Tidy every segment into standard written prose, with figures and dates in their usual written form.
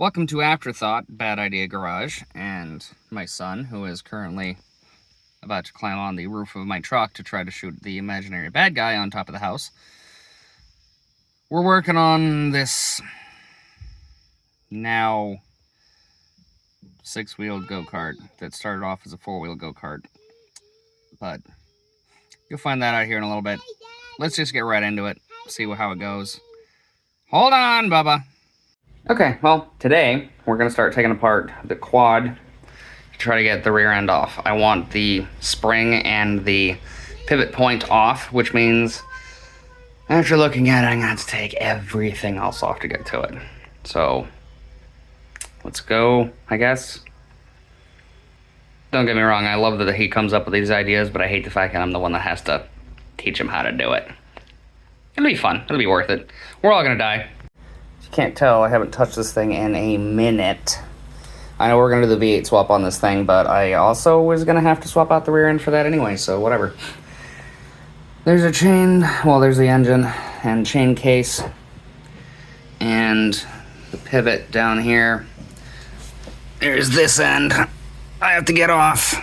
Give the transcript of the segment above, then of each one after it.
Welcome to Afterthought, Bad Idea Garage, and my son, who is currently about to climb on the roof of my truck to try to shoot the imaginary bad guy on top of the house. We're working on this now 6-wheeled go-kart that started off as a 4-wheel go-kart, but you'll find that out here in a little bit. Let's just get right into it, see how it goes. Hold on, Bubba. Okay, well, today we're going to start taking apart the quad to try to get the rear end off. I want the spring and the pivot point off, which means after looking at it, I'm going to have to take everything else off to get to it. So, let's go, I guess. Don't get me wrong, I love that he comes up with these ideas, but I hate the fact that I'm the one that has to teach him how to do it. It'll be fun. It'll be worth it. We're all going to die. Can't tell, I haven't touched this thing in a minute. I know we're going to do the V8 swap on this thing, but I also was going to have to swap out the rear end for that anyway, so whatever. There's a chain, well, there's the engine and chain case, and the pivot down here. There's this end I have to get off,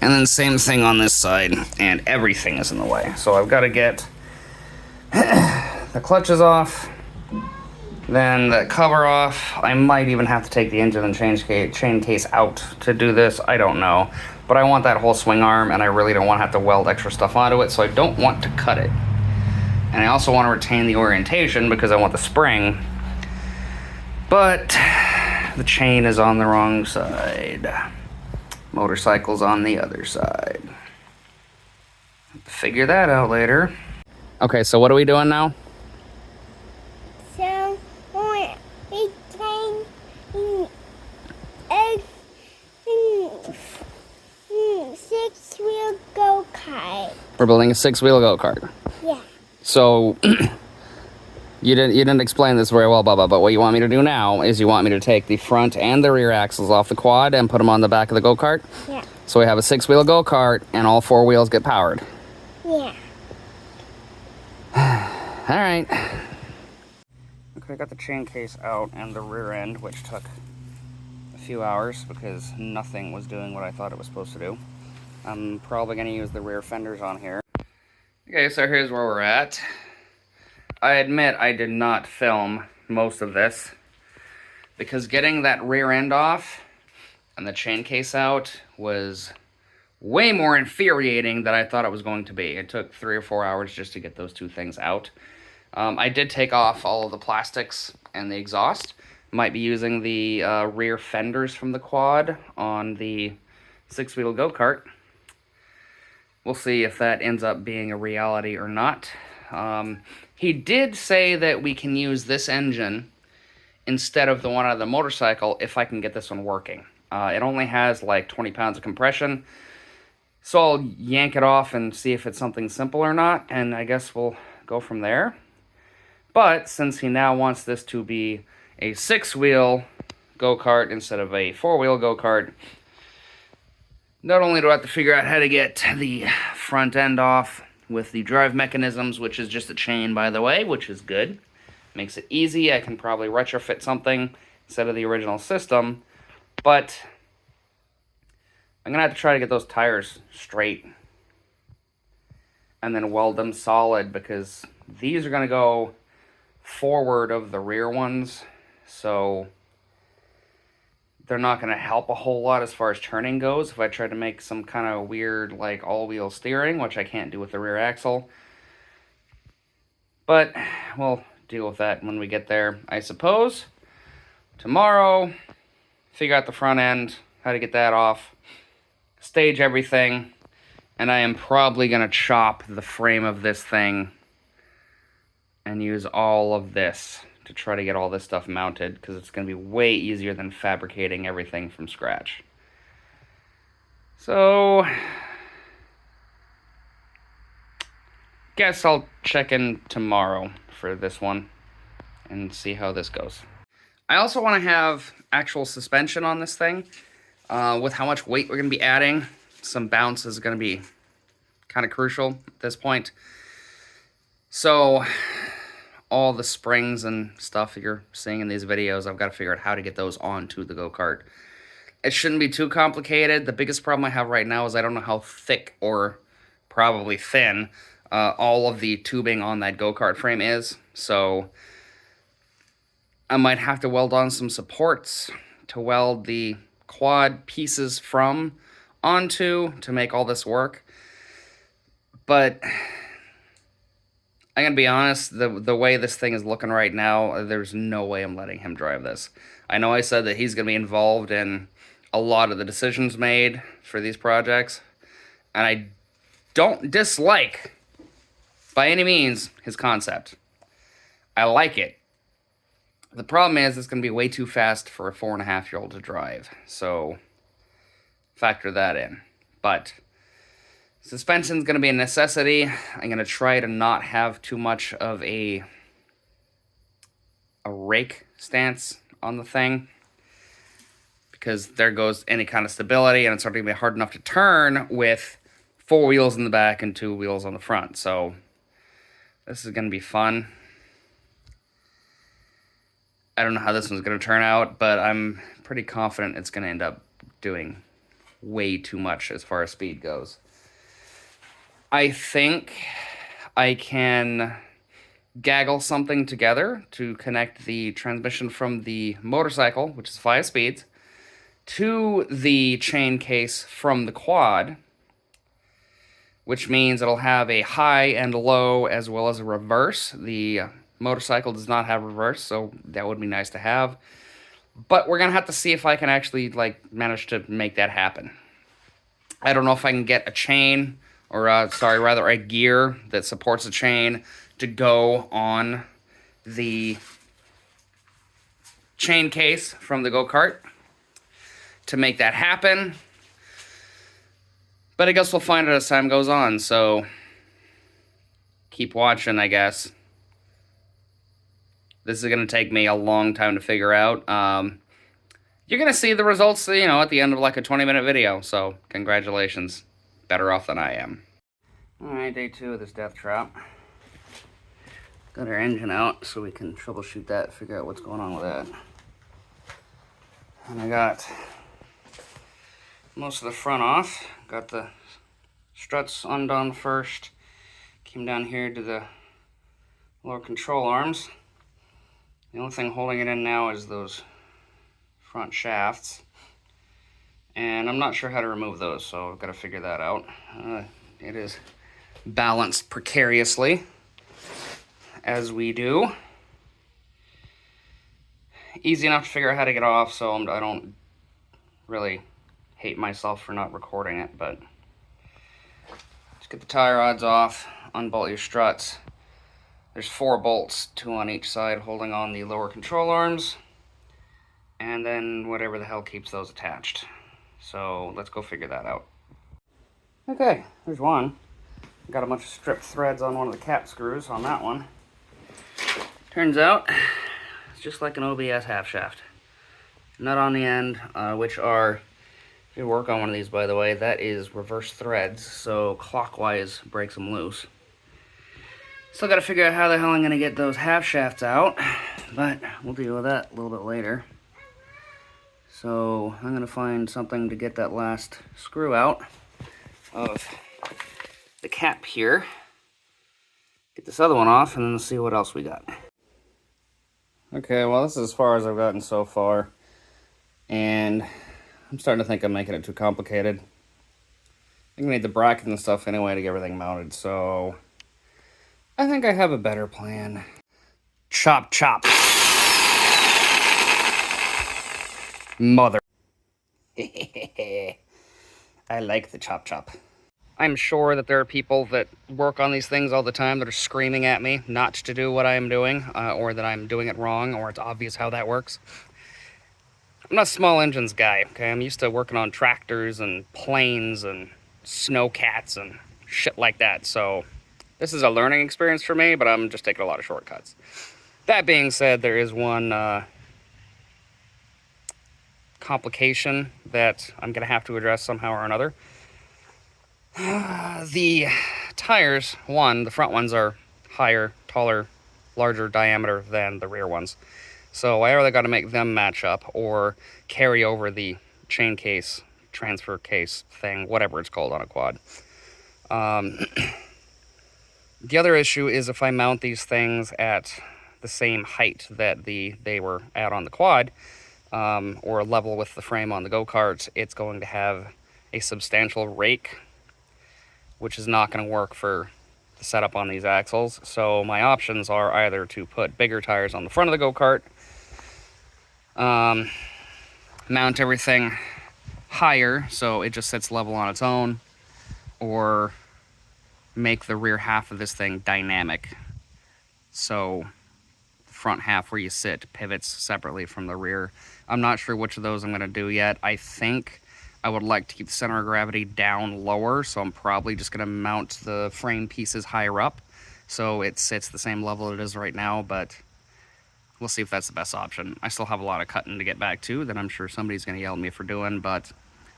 and then same thing on this side, and everything is in the way. So I've got to get the clutches off, then the cover off. I might even have to take the engine and chain case out to do this. I don't know. But I want that whole swing arm, and I really don't want to have to weld extra stuff onto it, so I don't want to cut it. And I also want to retain the orientation because I want the spring. But the chain is on the wrong side. Motorcycle's on the other side. Have to figure that out later. Okay, so what are we doing now? So, we train a 6-wheel go-kart. We're building a 6-wheel go-kart. Yeah. So, you didn't explain this very well, Bubba, but what you want me to do now is you want me to take the front and the rear axles off the quad and put them on the back of the go-kart? Yeah. So we have a 6-wheel go-kart and all 4 wheels get powered. Yeah. All right. Okay, I got the chain case out and the rear end, which took a few hours because nothing was doing what I thought it was supposed to do. I'm probably going to use the rear fenders on here. Okay, so here's where we're at. I admit I did not film most of this because getting that rear end off and the chain case out was way more infuriating than I thought it was going to be. It took 3 or 4 hours just to get those two things out. I did take off all of the plastics and the exhaust. Might be using the rear fenders from the quad on the 6-wheel go-kart. We'll see if that ends up being a reality or not. He did say that we can use this engine instead of the one on the motorcycle if I can get this one working. It only has like 20 pounds of compression, so I'll yank it off and see if it's something simple or not, and I guess we'll go from there. But since he now wants this to be a 6-wheel go-kart instead of a 4-wheel go-kart, not only do I have to figure out how to get the front end off with the drive mechanisms, which is just a chain, by the way, which is good. Makes it easy. I can probably retrofit something instead of the original system. But I'm going to have to try to get those tires straight and then weld them solid because these are going to go forward of the rear ones, so they're not going to help a whole lot as far as turning goes if I try to make some kind of weird like all-wheel steering, which I can't do with the rear axle. But we'll deal with that when we get there, I suppose. Tomorrow, figure out the front end, how to get that off, stage everything, and I am probably going to chop the frame of this thing and use all of this to try to get all this stuff mounted, because it's going to be way easier than fabricating everything from scratch. So, guess I'll check in tomorrow for this one and see how this goes. I also want to have actual suspension on this thing. With how much weight we're going to be adding, some bounce is going to be kind of crucial at this point. So all the springs and stuff that you're seeing in these videos, I've got to figure out how to get those onto the go-kart. It shouldn't be too complicated. The biggest problem I have right now is I don't know how thick or probably thin all of the tubing on that go-kart frame is. So I might have to weld on some supports to weld the quad pieces from onto to make all this work. But I'm going to be honest, the way this thing is looking right now, there's no way I'm letting him drive this. I know I said that he's going to be involved in a lot of the decisions made for these projects, and I don't dislike, by any means, his concept. I like it. The problem is it's going to be way too fast for a 4.5-year-old to drive, so factor that in. But suspension's going to be a necessity. I'm going to try to not have too much of a rake stance on the thing, because there goes any kind of stability, and it's not going to be hard enough to turn with 4 wheels in the back and 2 wheels on the front. So this is going to be fun. I don't know how this one's going to turn out, but I'm pretty confident it's going to end up doing way too much as far as speed goes. I think I can gaggle something together to connect the transmission from the motorcycle, which is 5 speeds, to the chain case from the quad, which means it'll have a high and low as well as a reverse. The motorcycle does not have reverse, so that would be nice to have. But we're going to have to see if I can actually manage to make that happen. I don't know if I can get a chain, or rather a gear that supports a chain to go on the chain case from the go-kart to make that happen. But I guess we'll find out as time goes on, so keep watching, I guess. This is going to take me a long time to figure out. You're going to see the results, at the end of a 20-minute video, so congratulations. Better off than I am. Alright, day 2 of this death trap. Got our engine out so we can troubleshoot that, figure out what's going on with that. And I got most of the front off. Got the struts undone first. Came down here to the lower control arms. The only thing holding it in now is those front shafts. And I'm not sure how to remove those, so I've got to figure that out. It is balanced precariously, as we do. Easy enough to figure out how to get off, so I don't really hate myself for not recording it, but just get the tie rods off, unbolt your struts. There's 4 bolts, 2 on each side, holding on the lower control arms, and then whatever the hell keeps those attached. So let's go figure that out. Okay, there's one. Got a bunch of stripped threads on one of the cap screws on that one. Turns out, it's just like an OBS half shaft. Nut on the end, which are, if you work on one of these, by the way, that is reverse threads, so clockwise breaks them loose. Still got to figure out how the hell I'm going to get those half shafts out, but we'll deal with that a little bit later. So I'm going to find something to get that last screw out of the cap here. Get this other one off, and then see what else we got. Okay, well, this is as far as I've gotten so far, and I'm starting to think I'm making it too complicated. I think we need the bracket and stuff anyway to get everything mounted, so I think I have a better plan. Chop, chop. Mother. I like the chop, chop. I'm sure that there are people that work on these things all the time that are screaming at me not to do what I am doing, or that I'm doing it wrong, or it's obvious how that works. I'm not a small engines guy, okay? I'm used to working on tractors and planes and snowcats and shit like that, so this is a learning experience for me, but I'm just taking a lot of shortcuts. That being said, there is one complication that I'm going to have to address somehow or another. The tires, the front ones are higher, taller larger diameter than the rear ones. So I either got to make them match up or carry over the chain case, transfer case thing, whatever it's called on a quad. The other issue is if I mount these things at the same height that they were at on the quad, or level with the frame on the go-kart, it's going to have a substantial rake, which is not going to work for the setup on these axles. So my options are either to put bigger tires on the front of the go-kart, mount everything higher so it just sits level on its own, or make the rear half of this thing dynamic. So the front half where you sit pivots separately from the rear. I'm not sure which of those I'm going to do yet. I think I would like to keep the center of gravity down lower, so I'm probably just going to mount the frame pieces higher up so it sits the same level it is right now, but we'll see if that's the best option. I still have a lot of cutting to get back to that I'm sure somebody's going to yell at me for doing, but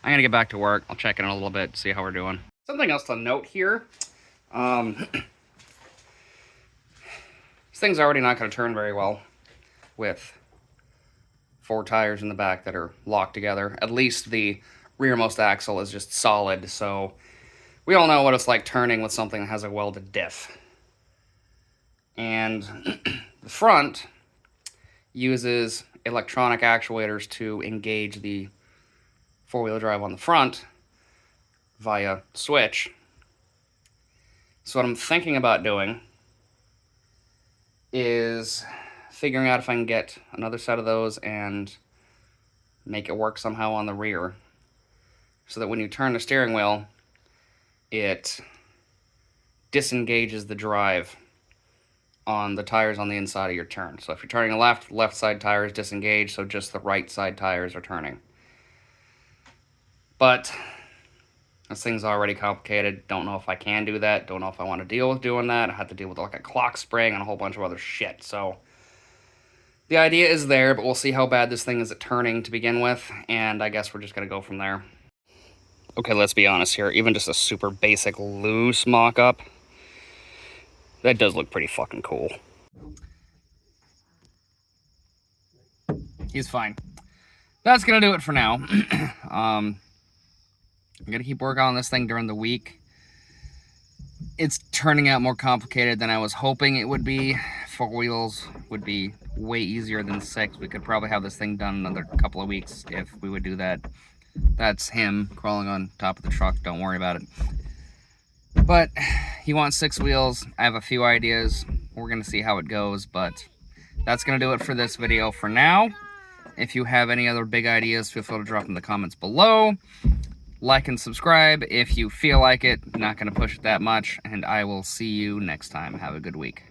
I'm going to get back to work. I'll check in a little bit, see how we're doing. Something else to note here. This thing's already not going to turn very well with 4 tires in the back that are locked together. At least the rearmost axle is just solid, so we all know what it's like turning with something that has a welded diff. And the front uses electronic actuators to engage the four-wheel drive on the front via switch. So what I'm thinking about doing is figuring out if I can get another set of those and make it work somehow on the rear, so that when you turn the steering wheel, it disengages the drive on the tires on the inside of your turn. So if you're turning left side tire is disengaged, so just the right side tires are turning. But this thing's already complicated. Don't know if I can do that. Don't know if I want to deal with doing that. I have to deal with like a clock spring and a whole bunch of other shit. So the idea is there, but we'll see how bad this thing is at turning to begin with, and I guess we're just going to go from there. Okay, let's be honest here. Even just a super basic loose mock-up, that does look pretty fucking cool. He's fine. That's going to do it for now. I'm going to keep working on this thing during the week. It's turning out more complicated than I was hoping it would be. 4 wheels would be way easier than 6. We could probably have this thing done another couple of weeks if we would do that. That's him crawling on top of the truck. Don't worry about it. But he wants 6 wheels. I have a few ideas. We're going to see how it goes, but that's going to do it for this video for now. If you have any other big ideas, feel free to drop in the comments below. Like and subscribe if you feel like it. Not going to push it that much, and I will see you next time. Have a good week.